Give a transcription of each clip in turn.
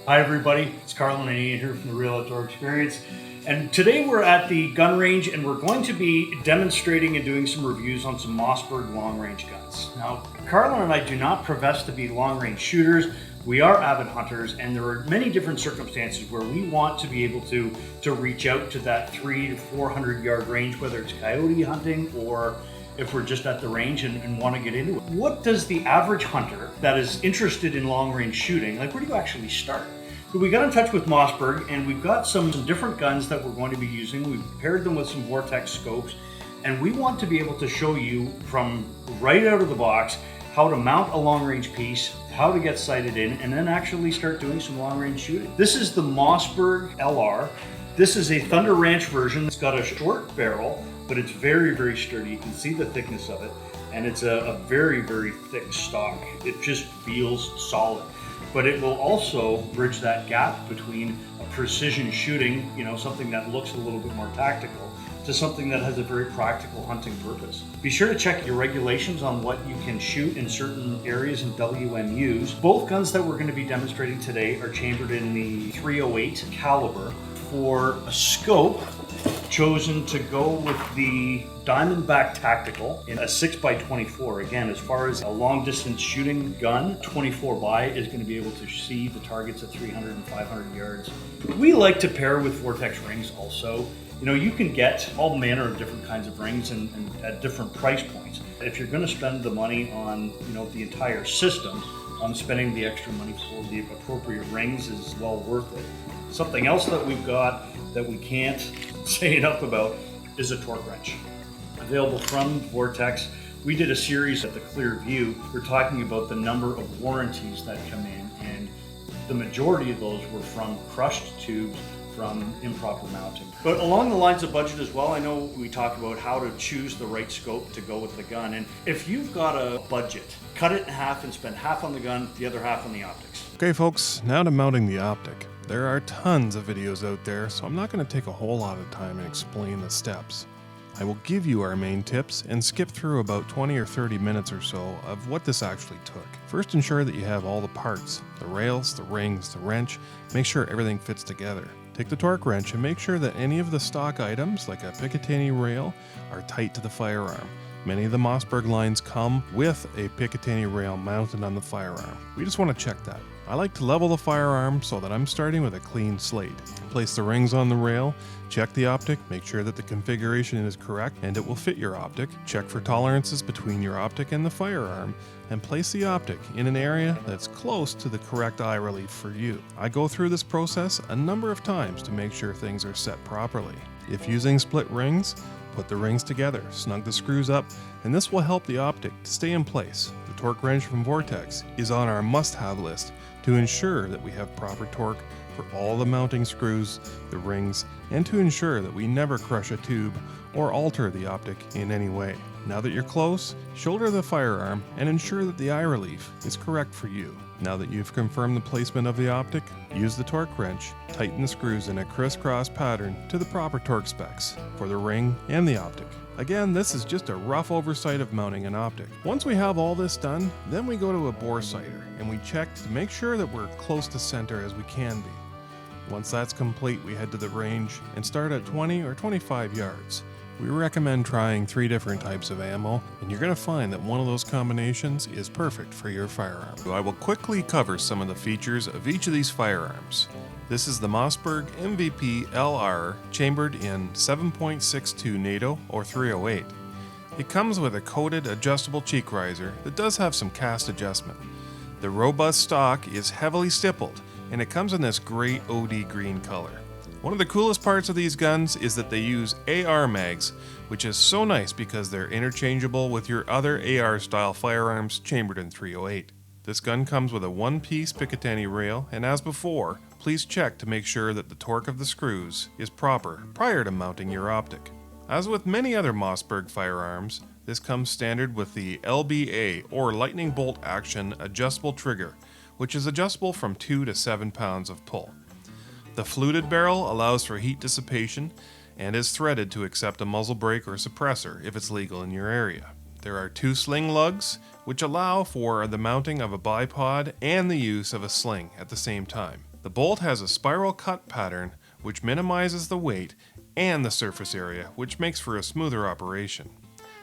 Hi everybody, it's Carlin and Ian here from the Real Outdoor Experience, and today we're at the gun range and we're going to be demonstrating and doing some reviews on some Mossberg long range guns. Now, Carlin and I do not profess to be long range shooters. We are avid hunters, and there are many different circumstances where we want to be able to reach out to that 300 to 400 yard range, whether it's coyote hunting or if we're just at the range and want to get into it. What does the average hunter that is interested in long range shooting, like where do you actually start? So we got in touch with Mossberg, and we've got some different guns that we're going to be using. We've paired them with some Vortex scopes, and we want to be able to show you from right out of the box how to mount a long range piece, how to get sighted in, and then actually start doing some long range shooting. This is the Mossberg LR. This is a Thunder Ranch version. It's got a short barrel, but it's very, very sturdy. You can see the thickness of it, and it's a very, very thick stock. It just feels solid. But it will also bridge that gap between a precision shooting, something that looks a little bit more tactical, to something that has a very practical hunting purpose. Be sure to check your regulations on what you can shoot in certain areas in WMUs. Both guns that we're going to be demonstrating today are chambered in the .308 caliber. For a scope, chosen to go with the Diamondback Tactical in a 6x24. Again, as far as a long distance shooting gun, 24 by is going to be able to see the targets at 300 and 500 yards. We like to pair with Vortex rings also. You can get all manner of different kinds of rings and at different price points. If you're going to spend the money on, the entire system, spending the extra money for the appropriate rings is well worth it. Something else that we've got that we can't say enough about is a torque wrench. Available from Vortex. We did a series at the Clear View. We're talking about the number of warranties that come in, and the majority of those were from crushed tubes from improper mounting. But along the lines of budget as well, I know we talked about how to choose the right scope to go with the gun. And if you've got a budget, cut it in half and spend half on the gun, the other half on the optics. Okay folks, now to mounting the optic. There are tons of videos out there, so I'm not going to take a whole lot of time and explain the steps. I will give you our main tips and skip through about 20 or 30 minutes or so of what this actually took. First, ensure that you have all the parts, the rails, the rings, the wrench. Make sure everything fits together. Take the torque wrench and make sure that any of the stock items, like a Picatinny rail, are tight to the firearm. Many of the Mossberg lines come with a Picatinny rail mounted on the firearm. We just want to check that. I like to level the firearm so that I'm starting with a clean slate. Place the rings on the rail, check the optic, make sure that the configuration is correct and it will fit your optic. Check for tolerances between your optic and the firearm, and place the optic in an area that's close to the correct eye relief for you. I go through this process a number of times to make sure things are set properly. If using split rings, put the rings together, snug the screws up, and this will help the optic to stay in place. The torque wrench from Vortex is on our must-have list to ensure that we have proper torque for all the mounting screws, the rings, and to ensure that we never crush a tube or alter the optic in any way. Now that you're close, shoulder the firearm and ensure that the eye relief is correct for you. Now that you've confirmed the placement of the optic, use the torque wrench, tighten the screws in a crisscross pattern to the proper torque specs for the ring and the optic. Again, this is just a rough oversight of mounting an optic. Once we have all this done, then we go to a bore sighter and we check to make sure that we're close to center as we can be. Once that's complete, we head to the range and start at 20 or 25 yards. We recommend trying 3 different types of ammo, and you're going to find that one of those combinations is perfect for your firearm. So I will quickly cover some of the features of each of these firearms. This is the Mossberg MVP LR, chambered in 7.62 NATO or .308. It comes with a coated adjustable cheek riser that does have some cast adjustment. The robust stock is heavily stippled, and it comes in this great OD green color. One of the coolest parts of these guns is that they use AR mags, which is so nice because they're interchangeable with your other AR style firearms chambered in .308. This gun comes with a one-piece Picatinny rail, and as before, please check to make sure that the torque of the screws is proper prior to mounting your optic. As with many other Mossberg firearms, this comes standard with the LBA or lightning bolt action adjustable trigger, which is adjustable from 2 to 7 pounds of pull. The fluted barrel allows for heat dissipation and is threaded to accept a muzzle brake or suppressor if it's legal in your area. There are 2 sling lugs, which allow for the mounting of a bipod and the use of a sling at the same time. The bolt has a spiral cut pattern which minimizes the weight and the surface area, which makes for a smoother operation.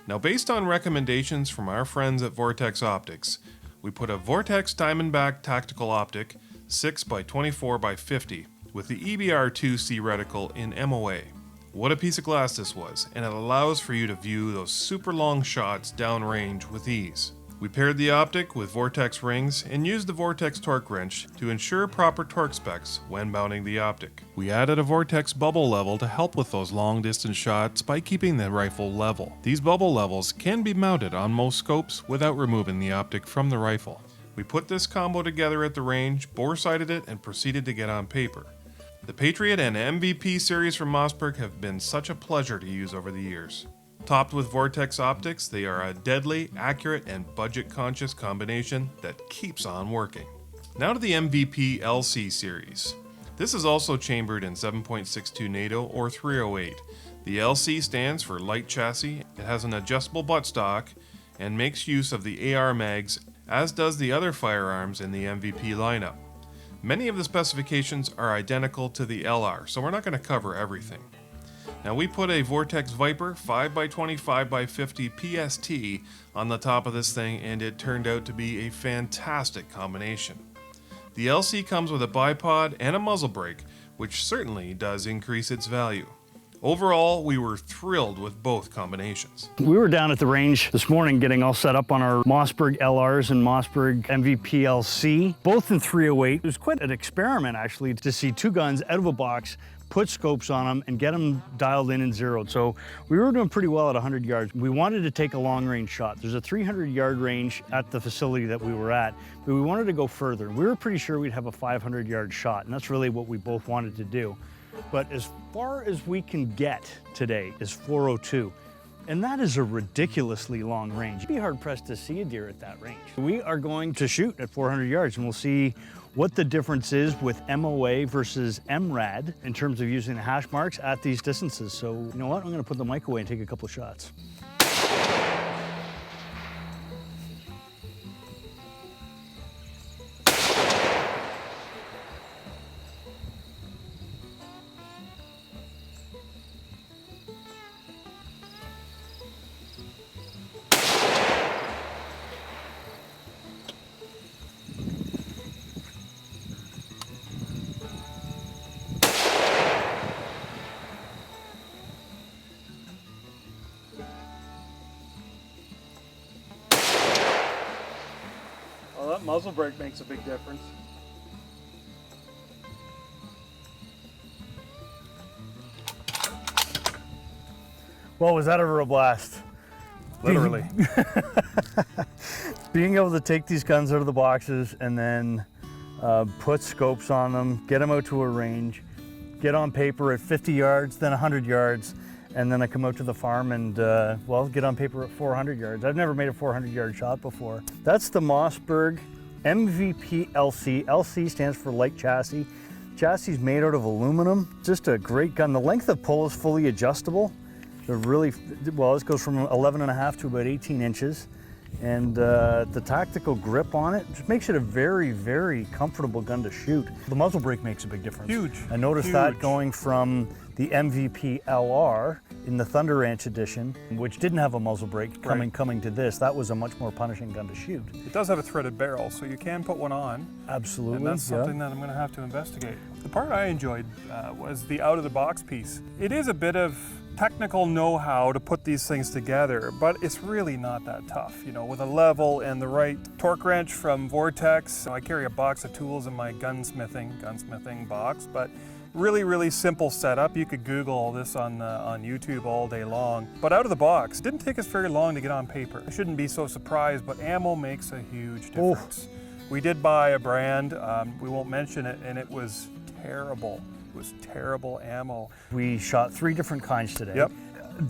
Now, based on recommendations from our friends at Vortex Optics, we put a Vortex Diamondback tactical optic 6x24x50 with the EBR2C reticle in MOA. What a piece of glass this was, and it allows for you to view those super long shots downrange with ease. We paired the optic with Vortex rings and used the Vortex torque wrench to ensure proper torque specs when mounting the optic. We added a Vortex bubble level to help with those long distance shots by keeping the rifle level. These bubble levels can be mounted on most scopes without removing the optic from the rifle. We put this combo together at the range, bore-sighted it, and proceeded to get on paper. The Patriot and MVP series from Mossberg have been such a pleasure to use over the years. Topped with Vortex optics, they are a deadly, accurate, and budget-conscious combination that keeps on working. Now to the MVP LC series. This is also chambered in 7.62 NATO or 308. The LC stands for light chassis, it has an adjustable buttstock, and makes use of the AR mags, as does the other firearms in the MVP lineup. Many of the specifications are identical to the LR, so we're not going to cover everything. Now, we put a Vortex Viper 5x25x50 PST on the top of this thing, and it turned out to be a fantastic combination. The LC comes with a bipod and a muzzle brake, which certainly does increase its value. Overall, we were thrilled with both combinations. We were down at the range this morning getting all set up on our Mossberg LRs and Mossberg MVP LC, both in 308. It was quite an experiment, actually, to see two guns out of a box, put scopes on them, and get them dialed in and zeroed. So we were doing pretty well at 100 yards. We wanted to take a long-range shot. There's a 300-yard range at the facility that we were at, but we wanted to go further. We were pretty sure we'd have a 500-yard shot, and that's really what we both wanted to do. But as far as we can get today is 402. And that is a ridiculously long range. You'd be hard-pressed to see a deer at that range. We are going to shoot at 400 yards, and we'll see what the difference is with MOA versus MRAD in terms of using the hash marks at these distances. So, you know what? I'm gonna put the mic away and take a couple shots. Well, that muzzle brake makes a big difference. Well, was that ever a blast? Literally. Being able to take these guns out of the boxes and then put scopes on them, get them out to a range, get on paper at 50 yards, then 100 yards, and then I come out to the farm and, well, get on paper at 400 yards. I've never made a 400-yard shot before. That's the Mossberg MVP LC. LC stands for light chassis. Chassis is made out of aluminum. Just a great gun. The length of pull is fully adjustable. They're really, well, this goes from 11.5 to about 18 inches. And the tactical grip on it just makes it a very, very comfortable gun to shoot. The muzzle brake makes a big difference. Huge. I noticed that going from the MVP LR in the Thunder Ranch edition, which didn't have a muzzle brake, coming to this, that was a much more punishing gun to shoot. It does have a threaded barrel, so you can put one on. Absolutely. And that's something that I'm going to have to investigate. The part I enjoyed was the out-of-the-box piece. It is a bit of technical know-how to put these things together, but it's really not that tough. You know, with a level and the right torque wrench from Vortex. So I carry a box of tools in my gunsmithing box, but really simple setup. You could Google all this on YouTube all day long. But out of the box, it didn't take us very long to get on paper. I shouldn't be so surprised, but ammo makes a huge difference. We did buy a brand, we won't mention it, and it was terrible. It was terrible ammo. We shot 3 different kinds today. Yep.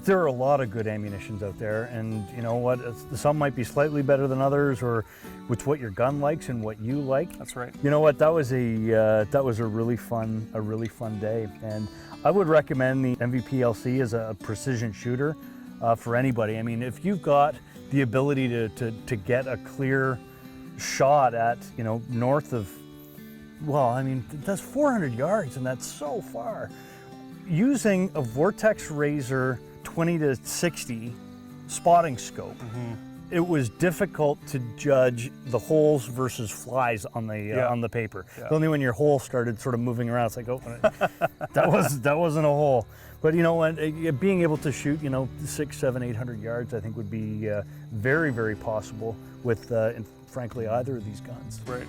There are a lot of good ammunitions out there, and you know what? Some might be slightly better than others, or with what your gun likes and what you like. That's right. You know what? That was a really fun day, and I would recommend the MVP LC as a precision shooter for anybody. I mean, if you've got the ability to get a clear shot at, you know, north of Well, I mean, that's 400 yards, and that's so far. Using a Vortex Razor 20 to 60 spotting scope, it was difficult to judge the holes versus flies on the paper. Yeah. Only when your hole started sort of moving around, it's like, oh, that wasn't a hole. But you know what? Being able to shoot, 600, 700, 800 yards, I think would be very, very possible with, frankly, either of these guns. Right.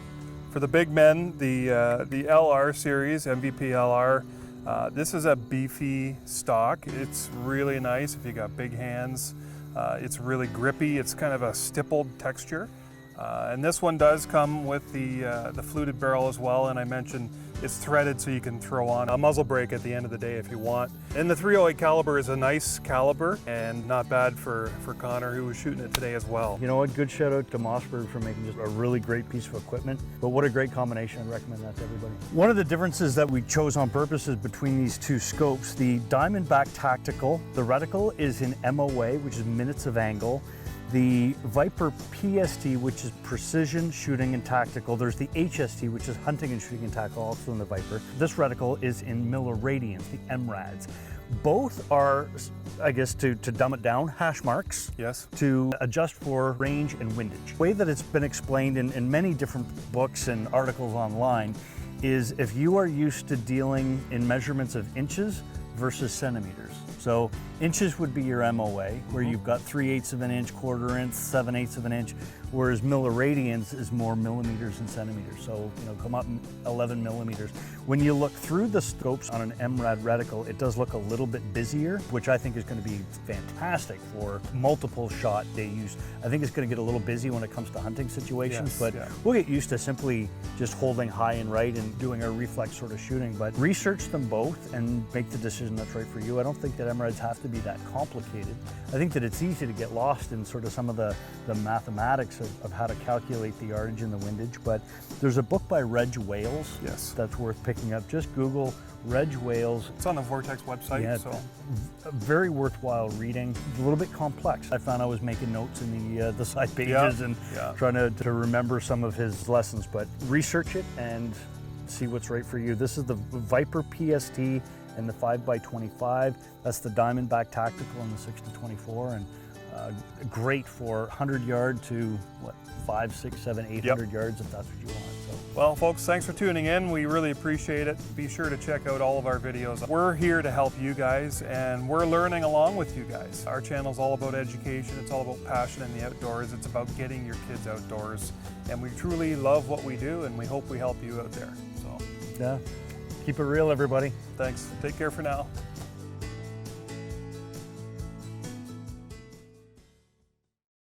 For the big men, the LR series, MVP LR, this is a beefy stock. It's really nice if you got big hands. It's really grippy. It's kind of a stippled texture. And this one does come with the fluted barrel as well, and I mentioned it's threaded so you can throw on a muzzle brake at the end of the day if you want. And the 308 caliber is a nice caliber and not bad for Connor, who was shooting it today as well. You know what, good shout out to Mossberg for making just a really great piece of equipment, but what a great combination. I'd recommend that to everybody. One of the differences that we chose on purpose is between these two scopes. The Diamondback Tactical, the reticle is in MOA, which is minutes of angle. The Viper PST, which is precision shooting and tactical. There's the HST, which is hunting and shooting and tactical, also in the Viper. This reticle is in milliradians, the MRADs. Both are, I guess, to dumb it down, hash marks. Yes. To adjust for range and windage. The way that it's been explained in many different books and articles online is if you are used to dealing in measurements of inches versus centimeters. So inches would be your MOA, where you've got 3/8 of an inch, 1/4 inch, 7/8 of an inch, whereas milliradians is more millimeters and centimeters. So, come up 11 millimeters. When you look through the scopes on an MRAD reticle, it does look a little bit busier, which I think is going to be fantastic for multiple shot day use. I think it's going to get a little busy when it comes to hunting situations, Yes, but yeah. we'll get used to simply just holding high and right and doing our reflex sort of shooting. But research them both and make the decision that's right for you. I don't think that MRADs have to be that complicated. I think that it's easy to get lost in sort of some of the mathematics of how to calculate the yardage and the windage. But there's a book by Reg Wales that's worth picking up. Just Google Reg Wales. It's on the Vortex website, Yeah, so. Very worthwhile reading. A little bit complex. I found I was making notes in the side pages and trying to remember some of his lessons, but research it and see what's right for you. This is the Viper PST and the 5x25. That's the Diamondback Tactical and the 6-24, and great for 100 yard to 500, 600, 700, 800 yards if that's what you want. So. Well, folks, thanks for tuning in. We really appreciate it. Be sure to check out all of our videos. We're here to help you guys, and we're learning along with you guys. Our channel's all about education. It's all about passion in the outdoors. It's about getting your kids outdoors, and we truly love what we do, and we hope we help you out there. So, yeah, keep it real, everybody. Thanks. Take care for now.